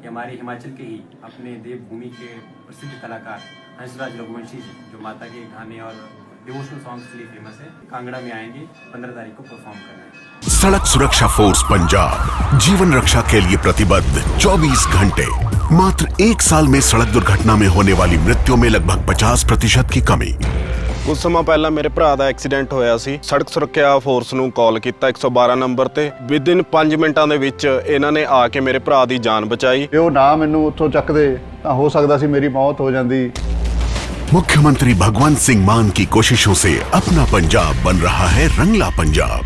कि हमारे हिमाचल के ही अपने देवभूमि के प्रसिद्ध कलाकार हंसराज रघुवंशी जी, जो माता के गाने और डिवोशनल सॉन्ग्स के लिए फेमस है, कांगड़ा में आएंगे 15 तारीख को परफॉर्म कर रहे हैं। सड़क सुरक्षा फोर्स पंजाब जीवन रक्षा के लिए प्रतिबद्ध 24 घंटे। मात्र 1 साल में सड़क दुर्घटना में होने वाली मृत्यु में लगभग 50% की कमी। ਕੁਝ ਸਮਾਂ ਪਹਿਲਾਂ ਮੇਰੇ ਭਰਾ ਦਾ ਐਕਸੀਡੈਂਟ ਹੋਇਆ ਸੀ। ਸੜਕ ਸੁਰੱਖਿਆ ਫੋਰਸ ਨੂੰ ਕਾਲ ਕੀਤਾ 112 ਨੰਬਰ ਤੇ। ਵਿਦਿਨ 5 ਮਿੰਟਾਂ ਦੇ ਵਿੱਚ ਇਹਨਾਂ ਨੇ ਆ ਕੇ ਮੇਰੇ ਭਰਾ ਦੀ ਜਾਨ ਬਚਾਈ। ਜੇ ਉਹ ਨਾ ਮੈਨੂੰ ਉੱਥੋਂ ਚੱਕਦੇ ਤਾਂ ਹੋ ਸਕਦਾ ਸੀ ਮੇਰੀ ਮੌਤ ਹੋ ਜਾਂਦੀ। मुख्यमंत्री भगवंत सिंह मान की कोशिशों से अपना पंजाब बन रहा है रंगला पंजाब।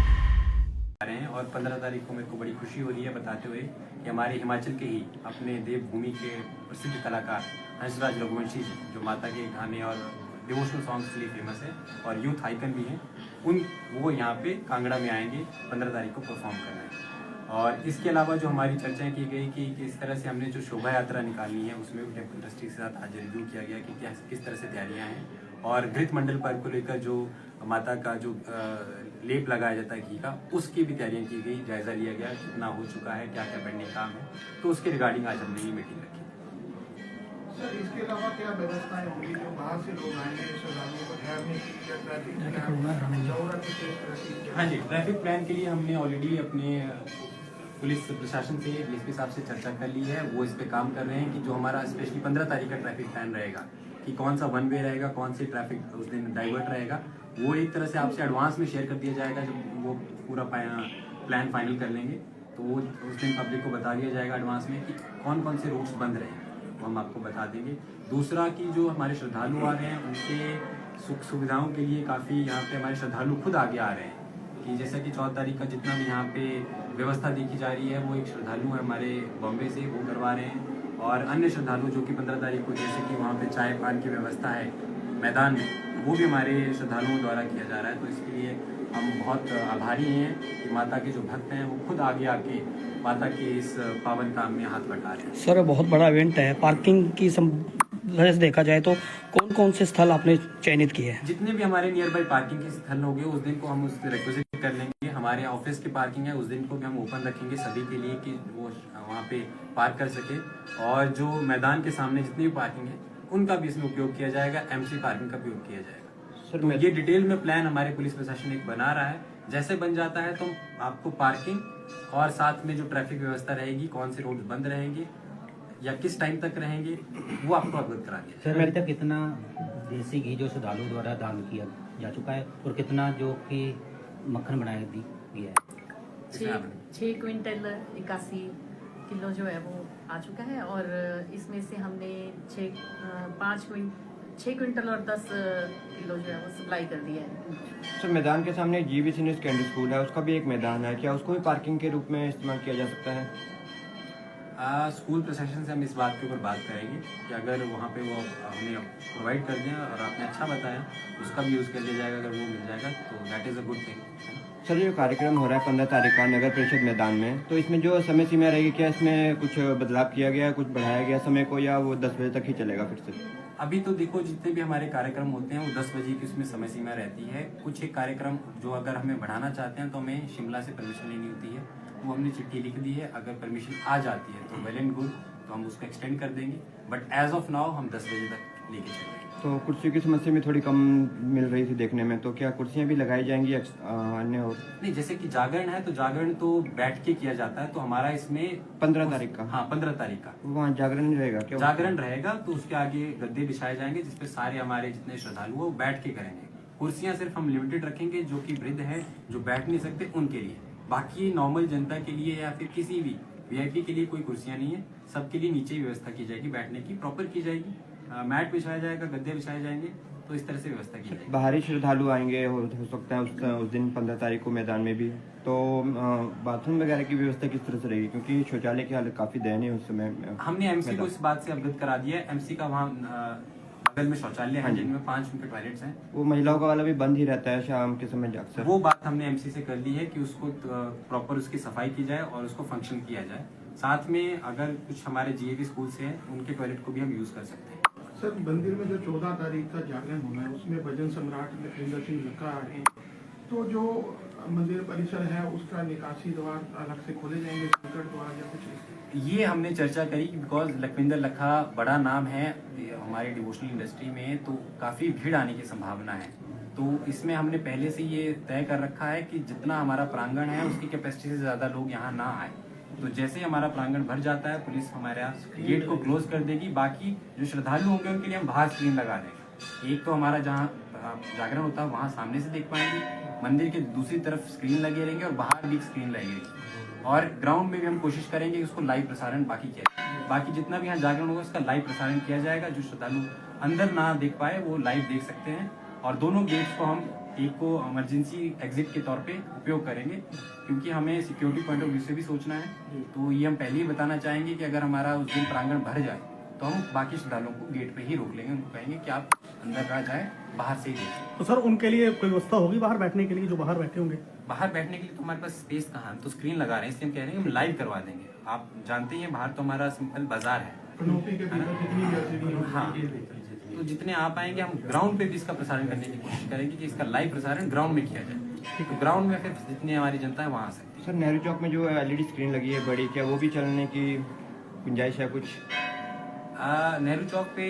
और 15 तारीख को मेरे को बड़ी खुशी हो रही है बताते हुए कि हमारे हिमाचल के ही अपने देवभूमि के प्रसिद्ध कलाकार हंसराज रघुवंशी जी, जो माता के गाने और डिवोशनल सॉन्ग्स के लिए फेमस है और यूथ आइकन भी हैं, वो यहाँ पे कांगड़ा में आएंगे 15 तारीख को परफॉर्म कर रहे हैं। और इसके अलावा जो हमारी चर्चाएं की गई कि किस तरह से हमने जो शोभा यात्रा निकाली है उसमें भी टेम्पल ट्रस्टी के साथ आज रिव्यू किया गया कि किस तरह से तैयारियां हैं। और घृत मंडल पर्व को लेकर जो माता का जो लेप लगाया जाता है घी का, उसकी भी तैयारियां की गई, जायजा लिया गया कितना हो चुका है, क्या क्या पेंडिंग काम है, तो उसके रिगार्डिंग आज हमने ये मीटिंग रखी। सर, इसके अलावा क्या व्यवस्थाएं होंगी जो बाहर से लोग आएंगे श्रद्धालुओं को ठहरने की, क्या ट्रैफिक? हाँ जी, ट्रैफिक प्लान के लिए हमने ऑलरेडी अपने पुलिस प्रशासन से डीएसपी साहब से चर्चा कर ली है। वो इस पे काम कर रहे हैं कि जो हमारा स्पेशली 15 तारीख का ट्रैफिक प्लान रहेगा कि कौन सा वन वे रहेगा, कौन सी ट्रैफिक उस दिन डाइवर्ट रहेगा, वो एक तरह से आपसे एडवांस में शेयर कर दिया जाएगा। जब वो पूरा प्लान फाइनल कर लेंगे तो वो उस दिन पब्लिक को बता दिया जाएगा एडवांस में कि कौन कौन से रूट्स बंद रहेंगे, वो हम आपको बता देंगे। दूसरा कि जो हमारे श्रद्धालु आ रहे हैं उनके सुख सुविधाओं के लिए काफ़ी यहाँ पे हमारे श्रद्धालु खुद आगे आ रहे हैं कि जैसा कि 14 तारीख का जितना भी यहाँ पे व्यवस्था देखी जा रही है, वो एक श्रद्धालु है हमारे बॉम्बे से, वो करवा रहे हैं। और अन्य श्रद्धालु जो कि 15 तारीख को जैसे कि वहाँ पे चाय पान की व्यवस्था है मैदान में, वो भी हमारे श्रद्धालुओं द्वारा किया जा रहा है। तो इसके लिए हम बहुत आभारी हैं कि माता के जो भक्त हैं वो खुद आगे आके माता के इस पावन काम में हाथ बटा रहे हैं। सर, बहुत बड़ा इवेंट है। पार्किंग की वजह से देखा जाए तो कौन कौन से स्थल आपने चयनित किए हैं? जितने भी हमारे नियर बाई पार्किंग के स्थल होंगे उस दिन को हम उससे रिक्वेस्ट कर लेंगे। हमारे ऑफिस की पार्किंग है उस दिन को भी हम ओपन रखेंगे सभी के लिए कि वो वहाँ पे पार्क कर सके। और जो मैदान के सामने जितनी भी पार्किंग है उनका भी इसमें उपयोग किया जाएगा, एमसी पार्किंग का भी उपयोग किया जाएगा। सर, तो ये डिटेल में प्लान हमारे पुलिस प्रशासन एक बना रहा है। जैसे बन जाता है तो आपको पार्किंग और साथ में जो ट्रैफिक व्यवस्था रहेगी, कौन से रोड बंद रहेंगे या किस टाइम तक रहेंगे, वो आपको अवगत करा दिया। सर, अभी तक कितना देसी घी जो श्रद्धालु द्वारा दान किया जा चुका है और कितना जो कि मक्खन बनाया गया है? 6 क्विंटल 81 किलो जो है वो आ चुका है और इसमें से हमने 6 क्विंटल और 10 किलो जो है वो सप्लाई कर दिया है। सर, मैदान के सामने जीवी सीनियर सेकेंडरी स्कूल है, उसका भी एक मैदान है, क्या उसको भी पार्किंग के रूप में इस्तेमाल किया जा सकता है? स्कूल प्रशासन से हम इस बात के ऊपर बात करेंगे कि अगर वहाँ पे वो हमें प्रोवाइड कर दें और आपने अच्छा बताया उसका भी यूज़ कर लिया जाएगा, अगर वो मिल जाएगा तो that is a good thing. Sir, जो कार्यक्रम हो रहा है 15 तारीख का नगर परिषद मैदान में, तो इसमें जो समय सीमा रहेगी, क्या इसमें कुछ बदलाव किया गया, कुछ बढ़ाया गया समय को, या वो 10 बजे तक ही चलेगा फिर से? अभी तो देखो जितने भी हमारे कार्यक्रम होते हैं वो 10 बजे की उसमें समय सीमा रहती है। कुछ एक कार्यक्रम जो अगर हमें बढ़ाना चाहते हैं तो हमें शिमला से परमिशन लेनी होती है, वो हमने चिट्ठी लिख दी है। अगर परमिशन आ जाती है तो वेल एंड गुड, तो हम उसको एक्सटेंड कर देंगे, बट एज ऑफ नाउ हम 10 बजे तक लेके चलेंगे। तो कुर्सियों की समस्या में थोड़ी कम मिल रही थी देखने में, तो क्या कुर्सियाँ भी लगाई जाएंगी अन्य? और नहीं, जैसे कि जागरण है तो जागरण तो बैठ के किया जाता है, तो हमारा इसमें 15 तारीख का? हाँ, 15 तारीख का वहाँ जागरण नहीं रहेगा क्या? जागरण रहेगा तो उसके आगे गद्दे बिछाए जाएंगे जिसपे सारे हमारे जितने श्रद्धालु वो बैठ के करेंगे। कुर्सियां सिर्फ हम लिमिटेड रखेंगे जो कि वृद्ध है, जो बैठ नहीं सकते उनके लिए। बाकी नॉर्मल जनता के लिए या फिर किसी भी वीआईपी के लिए कोई कुर्सियां नहीं है, सबके लिए नीचे ही व्यवस्था की जाएगी, बैठने की प्रॉपर की जाएगी, मैट बिछाया जाएगा, गद्दे बिछाए जाएंगे, तो इस तरह से व्यवस्था की जाएगी। बाहरी श्रद्धालु आएंगे हो सकता है उस दिन 15 तारीख को मैदान में भी, तो बाथरूम वगैरह की व्यवस्था किस तरह से रहेगी, क्योंकि शौचालय की हालत काफी दयनीय है उस समय? हमने एमसी को इस बात से अवगत करा दिया है। एमसी का वहाँ बगल में शौचालय है जिनमें 5 उनके टॉयलेट्स हैं। वो महिलाओं का वाला भी बंद ही रहता है शाम के समय अक्सर। वो बात हमने एमसी से कर ली है कि उसको प्रॉपर उसकी सफाई की जाए और उसको फंक्शन किया जाए। साथ में अगर कुछ हमारे जीएवी स्कूल से हैं उनके टॉयलेट को भी हम यूज कर सकते हैं। सर, मंदिर में जो 14 तारीख का जागरण होना है उसमें भजन सम्राट लखविंदर सिंह लक्का आ रहे हैं, तो जो मंदिर परिसर है उसका निकासी द्वार अलग से खोले जाएंगे, संकट द्वार या कुछ? ये हमने चर्चा करी बिकॉज लखविंदर लखा बड़ा नाम है हमारी डिवोशनल इंडस्ट्री में, तो काफ़ी भीड़ आने की संभावना है। तो इसमें हमने पहले से ये तय कर रखा है कि जितना हमारा प्रांगण है उसकी कैपेसिटी से ज़्यादा लोग यहाँ ना आए। तो जैसे ही हमारा प्रांगण भर जाता है पुलिस हमारा गेट को क्लोज कर देगी। बाकी जो श्रद्धालु होंगे उनके लिए हम बाहर स्क्रीन लगा देंगे। एक तो हमारा जहाँ जागरण होता है वहाँ सामने से देख पाएंगे, मंदिर के दूसरी तरफ स्क्रीन लगे रहेंगे और बाहर भी स्क्रीन लगेगी। और ग्राउंड में भी हम कोशिश करेंगे कि उसको लाइव प्रसारण बाकी किया जाए। बाकी जितना भी यहाँ जागरण होगा उसका लाइव प्रसारण किया जाएगा। जो श्रद्धालु अंदर ना देख पाए वो लाइव देख सकते हैं। और दोनों गेट्स को हम एक को इमरजेंसी एग्जिट के तौर पे उपयोग करेंगे, क्योंकि हमें सिक्योरिटी पॉइंट ऑफ व्यू से भी सोचना है। तो ये हम पहले ही बताना चाहेंगे कि अगर हमारा उस दिन प्रांगण भर जाए तो हम बाकी श्रद्धालुओं को गेट पे ही रोक लेंगे। उनको कहेंगे कि आप अंदर ना जाए, बाहर से ही देखें। तो सर उनके लिए कोई व्यवस्था होगी बाहर बैठने के लिए, जो बाहर बैठे होंगे? बाहर बैठने के लिए तो हमारे पास स्पेस कहाँ है, तो स्क्रीन लगा रहे हैं, इसलिए हम कह रहे हैं हम लाइव करवा देंगे। आप जानते ही हैं बाहर तो हमारा सिंपल बाजार है। कनोपी के भीतर जितनी भी LCD होगी, हाँ, तो जितने आ पाएंगे हम ग्राउंड पे भी इसका प्रसारण करने की कोशिश करेंगे कि इसका लाइव प्रसारण ग्राउंड में किया जाए। तो ग्राउंड में फिर जितनी हमारी जनता है वहाँ आ सकती है। सर नेहरू चौक में जो LED स्क्रीन लगी है बड़ी, क्या वो भी चलने की गुंजाइश है कुछ? नेहरू चौक पे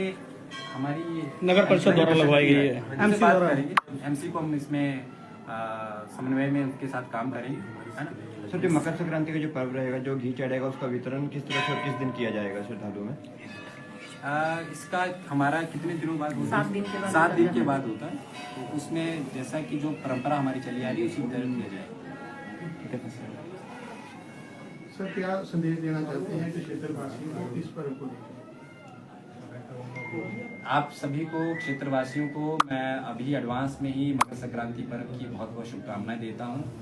हमारी नगर परिषद द्वारा लगवाई गई है। MC बात करेंगे, MC को हम इसमें समन्वय में उनके साथ काम करेंगे, है ना। सर जो मकर संक्रांति का जो पर्व रहेगा, जो घी चढ़ेगा, उसका वितरण किस तरह से और किस दिन किया जाएगा श्रद्धालु में? इसका हमारा कितने दिनों बाद होता है? 7 दिन के बाद। 7 दिन के बाद होता है। तो उसमें जैसा कि जो परंपरा हमारी चली आ रही है उसी तरह किया जाएगा। सर क्या संदेश देना चाहते हैं कि क्षेत्रवासियों को इस पर्व को लेकर? आप सभी को क्षेत्रवासियों को मैं अभी एडवांस में ही मकर संक्रांति पर्व की बहुत बहुत शुभकामनाएं देता हूं।